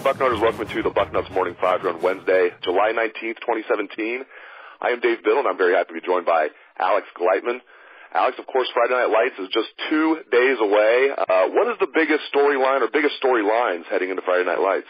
Bucknutters. Welcome to the Bucknuts Morning Five on Wednesday, July 19th, 2017. I am Dave Biddle, and I'm very happy to be joined by Alex Gleitman. Alex, of course, Friday Night Lights is just 2 days away. What is the biggest storyline or biggest storylines heading into Friday Night Lights?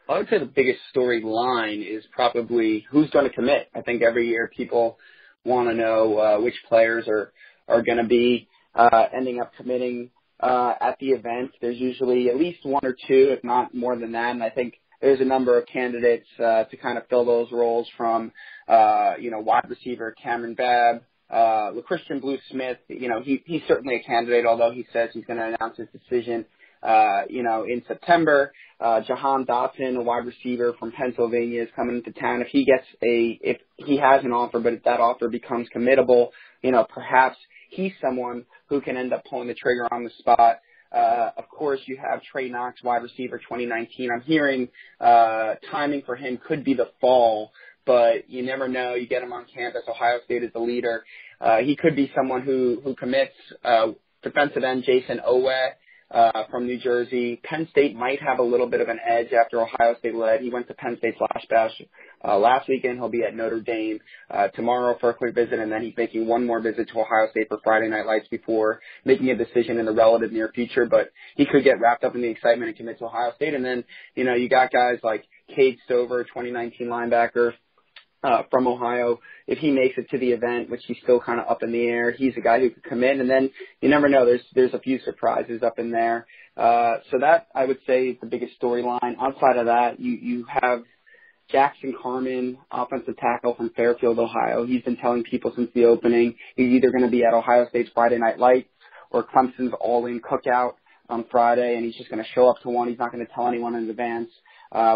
I would say the biggest storyline is probably who's going to commit. I think every year people want to know which players are going to be ending up committing at the event. There's usually at least one or two, if not more than that. And I think there's a number of candidates to kind of fill those roles from, wide receiver Kamryn Babb, LaChristian Blue Smith. He's certainly a candidate, although he says he's going to announce his decision, in September. Jahan Dotson, a wide receiver from Pennsylvania, is coming into town. If he has an offer, but if that offer becomes committable, perhaps he's someone who can end up pulling the trigger on the spot. Of course, you have Trey Knox, wide receiver 2019. I'm hearing timing for him could be the fall, but you never know. You get him on campus. Ohio State is the leader. He could be someone who commits. Defensive end Jason Owe from New Jersey. Penn State might have a little bit of an edge after Ohio State led. He went to Penn State Flash Bash last weekend. He'll be at Notre Dame tomorrow for a quick visit, and then he's making one more visit to Ohio State for Friday Night Lights before making a decision in the relative near future. But he could get wrapped up in the excitement and commit to Ohio State. And then, you got guys like Cade Stover, 2019 linebacker, from Ohio. If he makes it to the event, which he's still kind of up in the air, he's a guy who could come in. And then you never know. There's a few surprises up in there. So that, I would say, is the biggest storyline. Outside of that, you have Jackson Carman, offensive tackle from Fairfield, Ohio. He's been telling people since the opening he's either going to be at Ohio State's Friday Night Lights or Clemson's All-In Cookout on Friday, and he's just going to show up to one. He's not going to tell anyone in advance.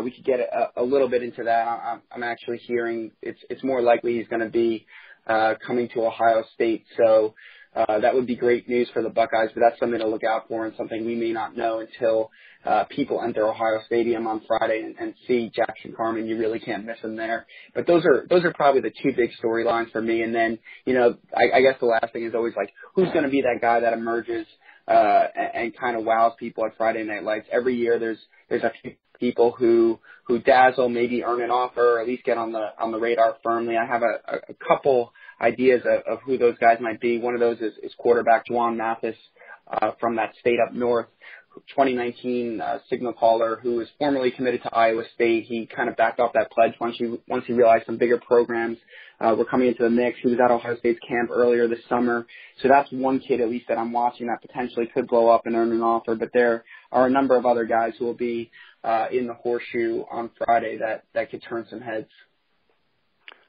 We could get a little bit into that. I'm actually hearing it's more likely he's going to be coming to Ohio State. So that would be great news for the Buckeyes, but that's something to look out for and something we may not know until people enter Ohio Stadium on Friday and see Jackson Carman. You really can't miss him there. But those are probably the two big storylines for me. And then, I guess the last thing is always like, who's going to be that guy that emerges and kind of wows people at Friday Night Lights? Every year there's a few people who dazzle, maybe earn an offer, or at least get on the radar firmly. I have a couple ideas of who those guys might be. One of those is quarterback Juwan Mathis from that state up north, 2019 signal caller who was formerly committed to Iowa State. He kind of backed off that pledge once he realized some bigger programs were coming into the mix. He was at Ohio State's camp earlier this summer. So that's one kid at least that I'm watching that potentially could blow up and earn an offer. But there are a number of other guys who will be in the horseshoe on Friday that could turn some heads.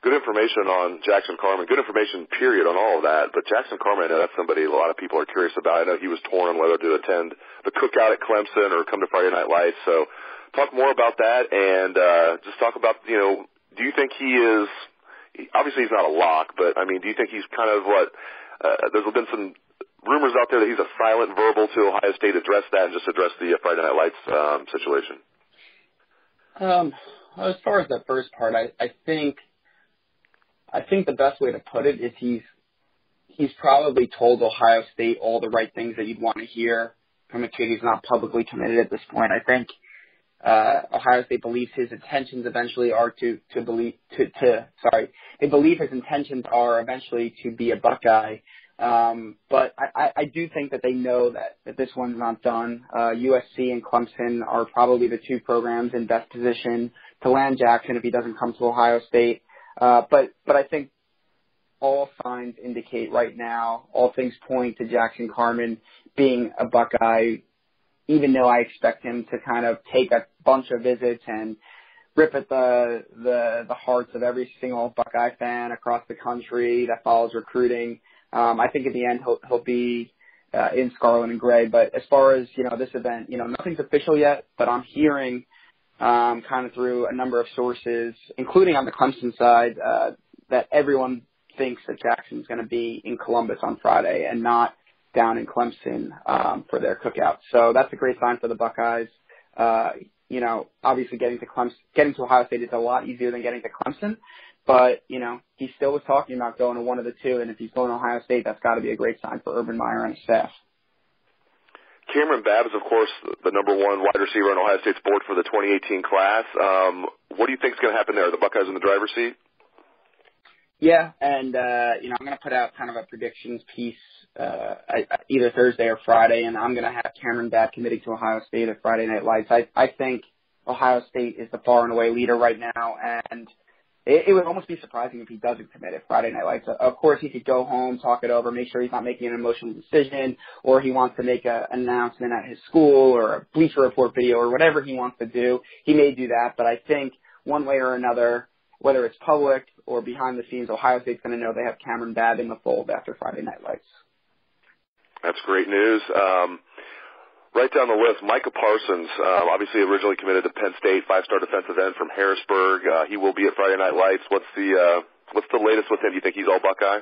Good information on Jackson Carman. Good information, period, on all of that. But Jackson Carman, I know that's somebody a lot of people are curious about. I know he was torn on whether to attend the cookout at Clemson or come to Friday Night Lights. So talk more about that and just talk about, do you think he is – obviously he's not a lock, but, do you think he's kind of what there's been some rumors out there that he's a silent verbal to Ohio State. Address that and just address the Friday Night Lights situation. As far as that first part, I think the best way to put it is he's probably told Ohio State all the right things that you'd want to hear from a kid who's not publicly committed at this point. I think Ohio State believes his intentions eventually are they believe his intentions are eventually to be a Buckeye. But I do think that they know that this one's not done. USC and Clemson are probably the two programs in best position to land Jackson if he doesn't come to Ohio State. But I think all signs indicate right now, all things point to Jackson Carman being a Buckeye, even though I expect him to kind of take a bunch of visits and rip at the hearts of every single Buckeye fan across the country that follows recruiting. I think at the end he'll be in scarlet and gray. But as far as, this event, nothing's official yet, but I'm hearing kind of through a number of sources, including on the Clemson side, that everyone thinks that Jackson's going to be in Columbus on Friday and not down in Clemson for their cookout. So that's a great sign for the Buckeyes. Obviously getting to Ohio State is a lot easier than getting to Clemson, but, he still was talking about going to one of the two, and if he's going to Ohio State, that's got to be a great sign for Urban Meyer and his staff. Kamryn Babb is, of course, the number one wide receiver on Ohio State's board for the 2018 class. What do you think is going to happen there? Are the Buckeyes in the driver's seat? Yeah, and, I'm going to put out kind of a predictions piece either Thursday or Friday, and I'm going to have Kamryn Babb committing to Ohio State at Friday Night Lights. I think Ohio State is the far and away leader right now, and it would almost be surprising if he doesn't commit at Friday Night Lights. Of course, he could go home, talk it over, make sure he's not making an emotional decision, or he wants to make an announcement at his school or a Bleacher Report video or whatever he wants to do. He may do that, but I think one way or another, whether it's public or behind the scenes, Ohio State's going to know they have Kamryn Babb in the fold after Friday Night Lights. That's great news. Right down the list, Micah Parsons, obviously originally committed to Penn State, 5-star defensive end from Harrisburg. He will be at Friday Night Lights. What's the latest with him? Do you think he's all Buckeye?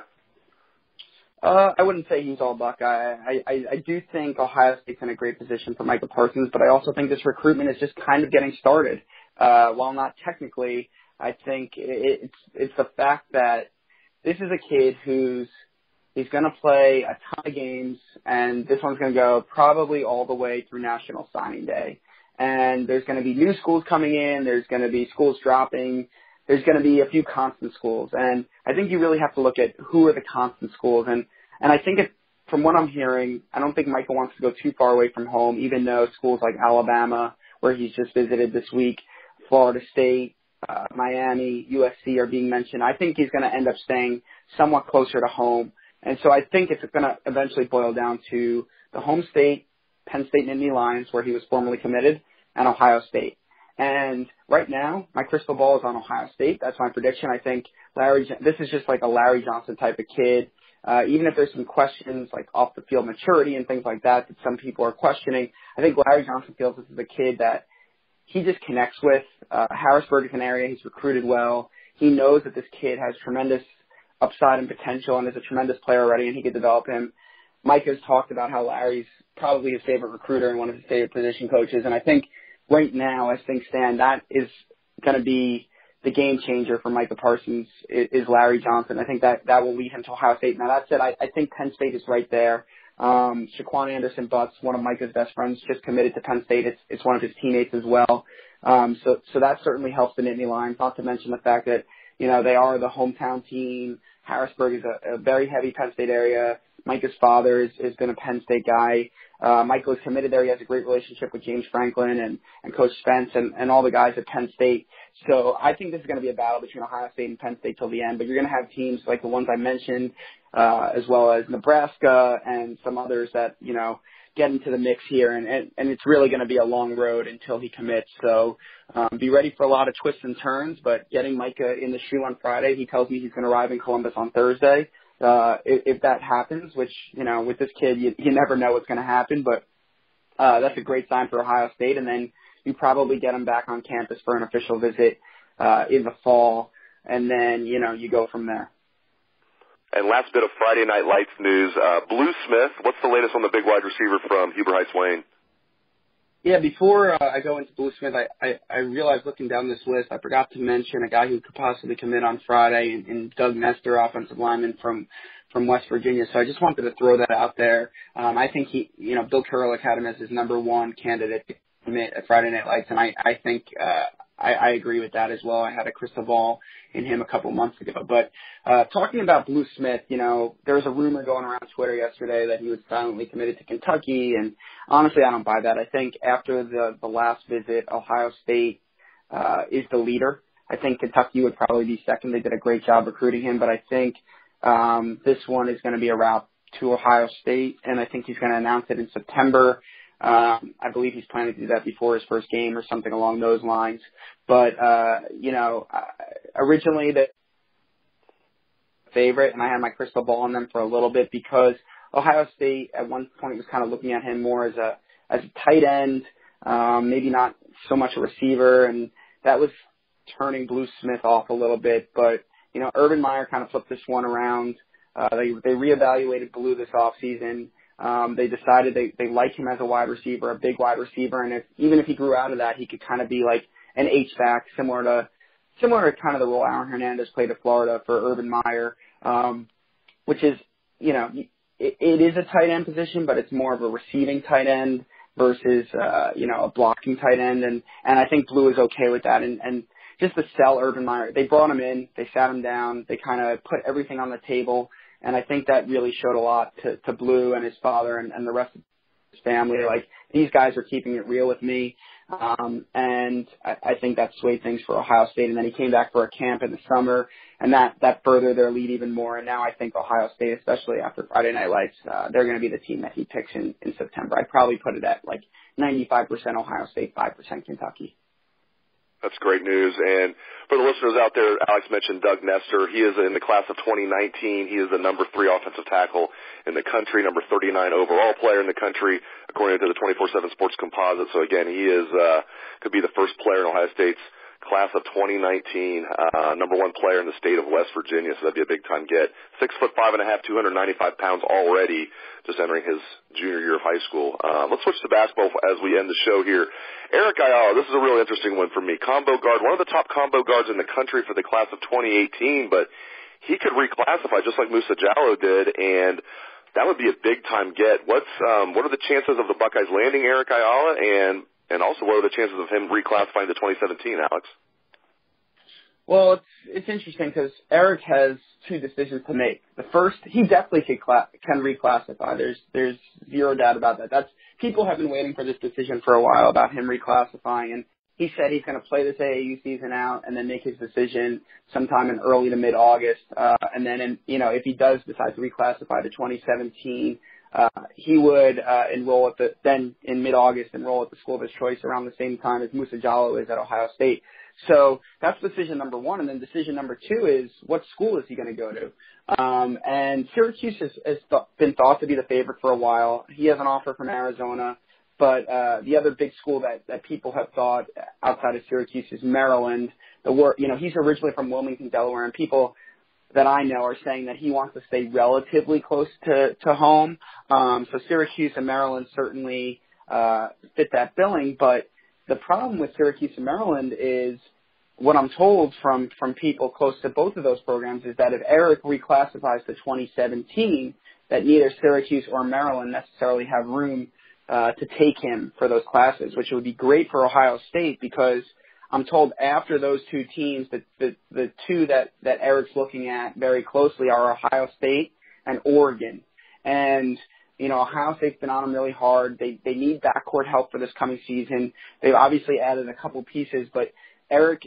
I wouldn't say he's all Buckeye. I do think Ohio State's in a great position for Micah Parsons, but I also think this recruitment is just kind of getting started. While not technically, I think it's the fact that this is a kid he's going to play a ton of games, and this one's going to go probably all the way through National Signing Day. And there's going to be new schools coming in. There's going to be schools dropping. There's going to be a few constant schools. And I think you really have to look at who are the constant schools. And I think from what I'm hearing, I don't think Micah wants to go too far away from home, even though schools like Alabama, where he's just visited this week, Florida State, Miami, USC are being mentioned. I think he's going to end up staying somewhat closer to home. And so I think it's going to eventually boil down to the home state, Penn State and Indy Lions, where he was formerly committed, and Ohio State. And right now, my crystal ball is on Ohio State. That's my prediction. I think this is just like a Larry Johnson type of kid. Even if there's some questions like off the field maturity and things like that some people are questioning, I think Larry Johnson feels this is a kid that he just connects with. Harrisburg is an area he's recruited well. He knows that this kid has tremendous upside and potential and is a tremendous player already, and he could develop him. Mike has talked about how Larry's probably his favorite recruiter and one of his favorite position coaches, and I think right now, as things stand, that is going to be the game changer for Micah Parsons is Larry Johnson. I think that will lead him to Ohio State. Now, that said, I think Penn State is right there. Shaquan Anderson-Butts, one of Micah's best friends, just committed to Penn State. It's one of his teammates as well. So that certainly helps the Nittany Lions, not to mention the fact that, they are the hometown team. Harrisburg is a very heavy Penn State area. Micah's father has been a Penn State guy. Michael is committed there. He has a great relationship with James Franklin and Coach Spence and all the guys at Penn State. So I think this is going to be a battle between Ohio State and Penn State till the end. But you're going to have teams like the ones I mentioned, as well as Nebraska and some others that, get into the mix here. And it's really going to be a long road until he commits. So be ready for a lot of twists and turns. But getting Micah in the shoe on Friday, he tells me he's going to arrive in Columbus on Thursday. If that happens, which, with this kid, you never know what's going to happen, but that's a great sign for Ohio State. And then you probably get him back on campus for an official visit in the fall, and then, you go from there. And last bit of Friday Night Lights news, Blue Smith, what's the latest on the big wide receiver from Huber Heights Wayne? Yeah, before I go into Blue Smith, I realized looking down this list, I forgot to mention a guy who could possibly commit on Friday, and Doug Nestor, offensive lineman from West Virginia. So I just wanted to throw that out there. I think Bill Carroll had him as his number one candidate to commit at Friday Night Lights, and I think I agree with that as well. I had a crystal ball in him a couple months ago. But talking about Blue Smith, there was a rumor going around Twitter yesterday that he was silently committed to Kentucky, and honestly, I don't buy that. I think after the last visit, Ohio State is the leader. I think Kentucky would probably be second. They did a great job recruiting him, but I think this one is going to be a route to Ohio State, and I think he's going to announce it in September. I believe he's planning to do that before his first game or something along those lines. But, originally the favorite, and I had my crystal ball on them for a little bit because Ohio State at one point was kind of looking at him more as a tight end, maybe not so much a receiver, and that was turning Blue Smith off a little bit. But, Urban Meyer kind of flipped this one around. They reevaluated Blue this offseason. They decided they like him as a wide receiver, a big wide receiver, and even if he grew out of that, he could kind of be like an H-back, similar to kind of the role Aaron Hernandez played at Florida for Urban Meyer, which is, it is a tight end position, but it's more of a receiving tight end versus, a blocking tight end. And I think Blue is okay with that. And just to sell Urban Meyer, they brought him in, they sat him down, they kind of put everything on the table. And I think that really showed a lot to Blue and his father and the rest of his family. Like, these guys are keeping it real with me. And I think that swayed things for Ohio State. And then he came back for a camp in the summer, and that furthered their lead even more. And now I think Ohio State, especially after Friday Night Lights, they're going to be the team that he picks in September. I'd probably put it at like 95% Ohio State, 5% Kentucky. That's great news. And for the listeners out there, Alex mentioned Doug Nestor. He is in the class of 2019. He is the number 3 offensive tackle in the country, number 39 overall player in the country, according to the 24/7 Sports Composite. So again, he is could be the first player in Ohio State's class of 2019, number 1 player in the state of West Virginia. So that'd be a big time get. 6'5.5", 295 pounds already, just entering his junior year of high school. Let's switch to basketball as we end the show here. Eric Ayala, this is a really interesting one for me. Combo guard, one of the top combo guards in the country for the class of 2018, but he could reclassify just like Musa Jallow did, and that would be a big time get. What are the chances of the Buckeyes landing Eric Ayala, and also what are the chances of him reclassifying to 2017, Alex? Well, it's interesting because Eric has 2 decisions to make. The first, he definitely can reclassify. There's zero doubt about that. People have been waiting for this decision for a while about him reclassifying, and he said he's going to play this AAU season out and then make his decision sometime in early to mid-August. And then, if he does decide to reclassify to 2017, he would enroll in mid-August, enroll at the school of his choice around the same time as Musa Jallow is at Ohio State. So that's decision number 1. And then decision number 2 is, what school is he going to go to? And Syracuse has been thought to be the favorite for a while. He has an offer from Arizona. But the other big school that people have thought outside of Syracuse is Maryland. He's originally from Wilmington, Delaware, and people that I know are saying that he wants to stay relatively close to home. So Syracuse and Maryland certainly fit that billing. But the problem with Syracuse and Maryland is, what I'm told from people close to both of those programs is that if Eric reclassifies to 2017, that neither Syracuse or Maryland necessarily have room to take him for those classes, which would be great for Ohio State, because I'm told after those 2 teams, the 2 that Eric's looking at very closely are Ohio State and Oregon. And, Ohio State's been on him really hard. They need backcourt help for this coming season. They've obviously added a couple pieces, but Eric,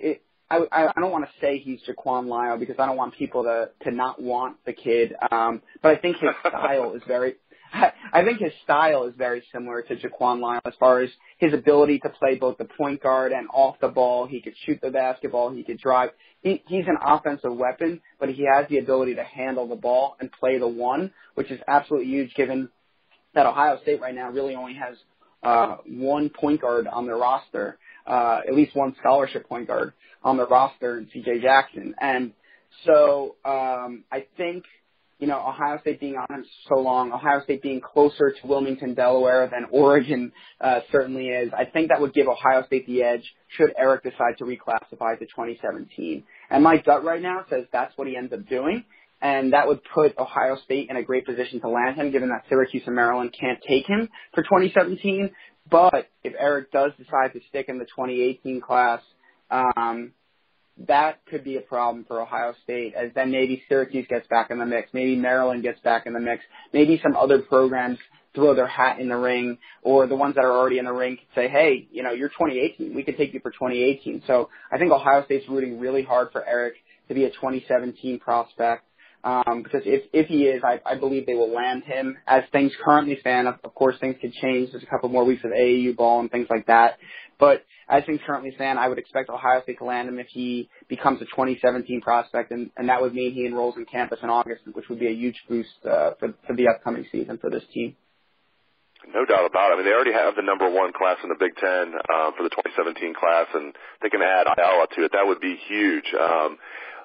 I don't want to say he's Jaquan Lyle because I don't want people to not want the kid. But I think his style is very similar to Jaquan Lyle as far as his ability to play both the point guard and off the ball. He could shoot the basketball. He could drive. He's an offensive weapon, but he has the ability to handle the ball and play the 1, which is absolutely huge given that Ohio State right now really only has 1 point guard on their roster, at least 1 scholarship point guard on the roster in C.J. Jackson. And so I think, Ohio State being on him so long, Ohio State being closer to Wilmington, Delaware than Oregon certainly is, I think that would give Ohio State the edge should Eric decide to reclassify to 2017. And my gut right now says that's what he ends up doing. And that would put Ohio State in a great position to land him, given that Syracuse and Maryland can't take him for 2017. But if Eric does decide to stick in the 2018 class, that could be a problem for Ohio State, as then maybe Syracuse gets back in the mix, maybe Maryland gets back in the mix, maybe some other programs throw their hat in the ring, or the ones that are already in the ring could say, hey, you're 2018, we could take you for 2018. So I think Ohio State's rooting really hard for Eric to be a 2017 prospect. Because if he is, I believe they will land him. As things currently stand, of course things could change. There's a couple more weeks of AAU ball and things like that. But as things currently stand, I would expect Ohio State to land him if he becomes a 2017 prospect, and that would mean he enrolls in campus in August, which would be a huge boost for the upcoming season for this team. No doubt about it. I mean, they already have the number 1 class in the Big Ten for the 2017 class, and they can add Ayala to it. That would be huge.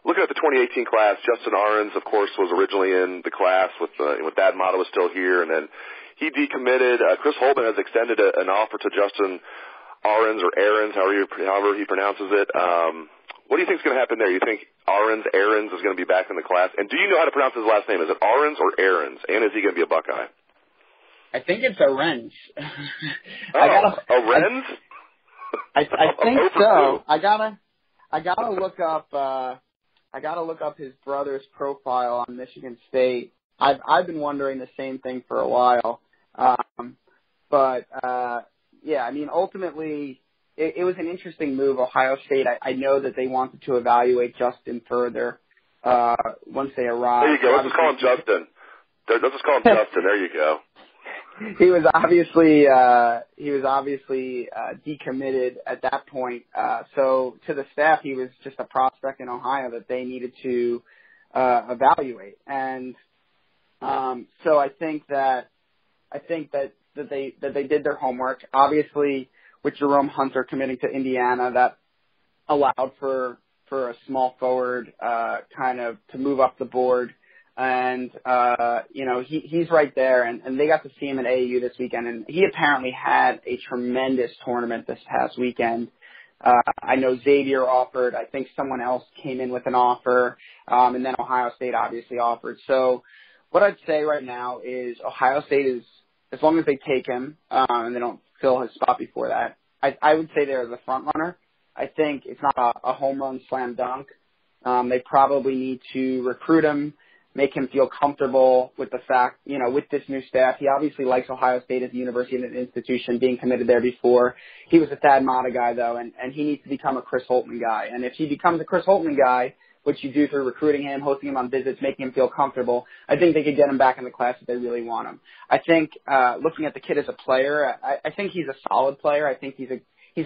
Looking at the 2018 class, Justin Ahrens, of course, was originally in the class with Thad Matta was still here, and then he decommitted. Chris Holman has extended an offer to Justin Ahrens or Ahrens, however he pronounces it. What do you think is going to happen there? You think Ahrens is going to be back in the class? And do you know how to pronounce his last name? Is it Ahrens or Ahrens? And is he going to be a Buckeye? I think it's Ahrens. Ahrens? I think so. I gotta look up his brother's profile on Michigan State. I've been wondering the same thing for a while. Yeah, I mean, ultimately, it was an interesting move. Ohio State, I know that they wanted to evaluate Justin further once they arrived. There you go. Let's just call him Justin. Let's just call him Justin. There you go. He was obviously decommitted at that point. So to the staff, he was just a prospect in Ohio that they needed to evaluate. And so I think that they did their homework. Obviously, with Jerome Hunter committing to Indiana, that allowed for a small forward kind of to move up the board. And, he's right there, and they got to see him at AAU this weekend, and he apparently had a tremendous tournament this past weekend. I know Xavier offered. I think someone else came in with an offer, and then Ohio State obviously offered. So what I'd say right now is Ohio State is, as long as they take him and they don't fill his spot before that, I would say they're the front runner. I think it's not a home run slam dunk. They probably need to recruit him, make him feel comfortable with the fact, with this new staff. He obviously likes Ohio State as a university and an institution, being committed there before. He was a Thad Matta guy, though, and he needs to become a Chris Holtman guy. And if he becomes a Chris Holtman guy, which you do through recruiting him, hosting him on visits, making him feel comfortable, I think they could get him back in the class if they really want him. I think looking at the kid as a player, I think he's a solid player. I think he's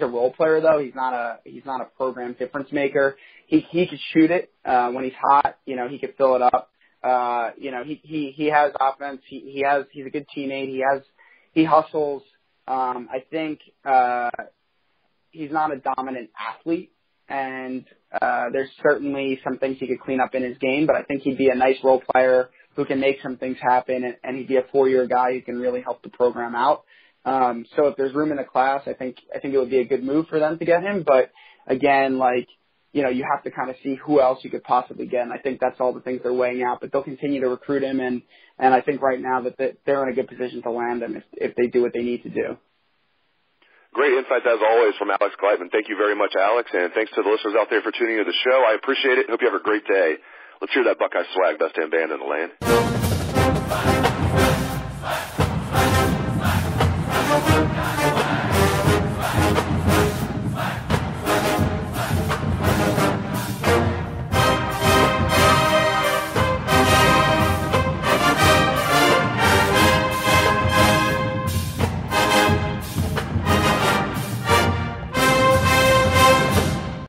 a role player, though. He's not a program difference maker. He could shoot it when he's hot. He could fill it up. He has offense. He's a good teammate. He hustles. I think he's not a dominant athlete, and there's certainly some things he could clean up in his game, but I think he'd be a nice role player who can make some things happen, and he'd be a 4-year guy who can really help the program out. So if there's room in the class, I think it would be a good move for them to get him. But again, you have to kind of see who else you could possibly get. And I think that's all the things they're weighing out, but they'll continue to recruit him. And I think right now that they're in a good position to land him if they do what they need to do. Great insights as always from Alex Gleitman. Thank you very much, Alex. And thanks to the listeners out there for tuning into the show. I appreciate it. Hope you have a great day. Let's hear that Buckeye swag, best damn band in the land.